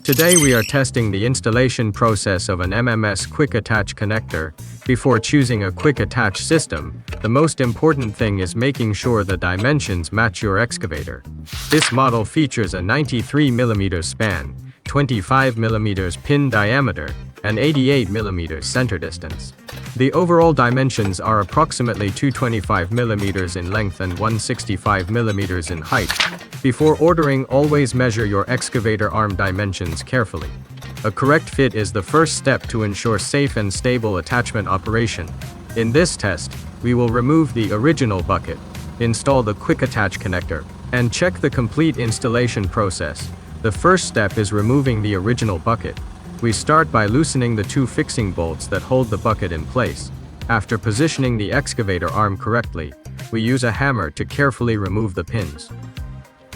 Today we are testing the installation process of an MMS quick attach connector. Before choosing a quick attach system, the most important thing is making sure the dimensions match your excavator. This model features a 93 mm span, 25 mm pin diameter, and 88 mm center distance. The overall dimensions are approximately 225 mm in length and 165 mm in height. Before ordering, always measure your excavator arm dimensions carefully. A correct fit is the first step to ensure safe and stable attachment operation. In this test, we will remove the original bucket, install the quick attach connector, and check the complete installation process. The first step is removing the original bucket. We start by loosening the two fixing bolts that hold the bucket in place. After positioning the excavator arm correctly, we use a hammer to carefully remove the pins.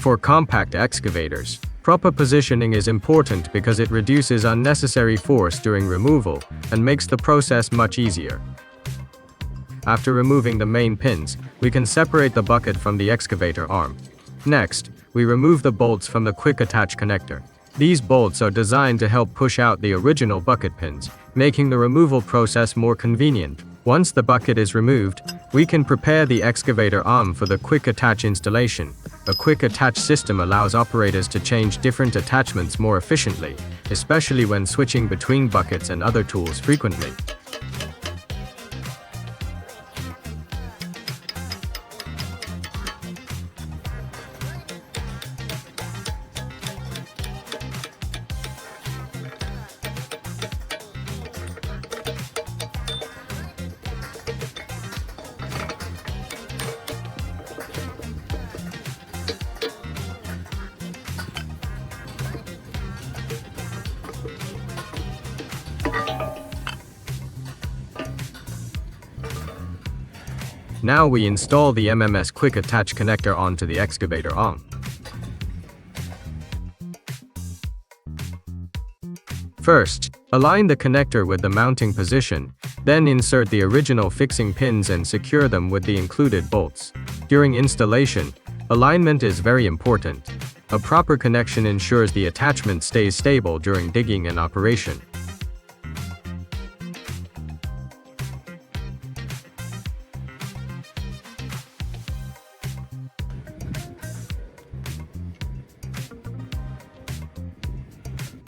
For compact excavators, proper positioning is important because it reduces unnecessary force during removal and makes the process much easier. After removing the main pins, we can separate the bucket from the excavator arm. Next, we remove the bolts from the quick attach connector. These bolts are designed to help push out the original bucket pins, making the removal process more convenient. Once the bucket is removed, we can prepare the excavator arm for the quick attach installation. A quick attach system allows operators to change different attachments more efficiently, especially when switching between buckets and other tools frequently. Now we install the MMS quick attach connector onto the excavator arm. First, align the connector with the mounting position, then insert the original fixing pins and secure them with the included bolts. During installation, alignment is very important. A proper connection ensures the attachment stays stable during digging and operation.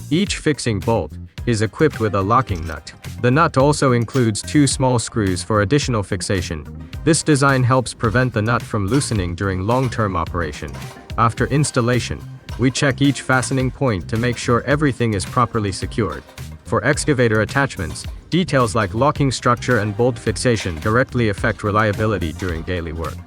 Each fixing bolt is equipped with a locking nut. The nut also includes two small screws for additional fixation. This design helps prevent the nut from loosening during long-term operation. After installation, we check each fastening point to make sure everything is properly secured. For excavator attachments, details like locking structure and bolt fixation directly affect reliability during daily work.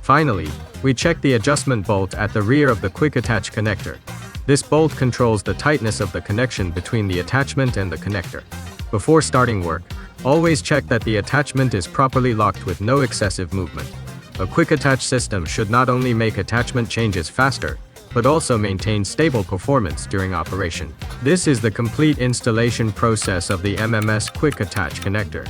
Finally, we check the adjustment bolt at the rear of the quick attach connector. This bolt controls the tightness of the connection between the attachment and the connector. Before starting work, always check that the attachment is properly locked with no excessive movement. A quick attach system should not only make attachment changes faster, but also maintain stable performance during operation. This is the complete installation process of the MMS quick attach connector.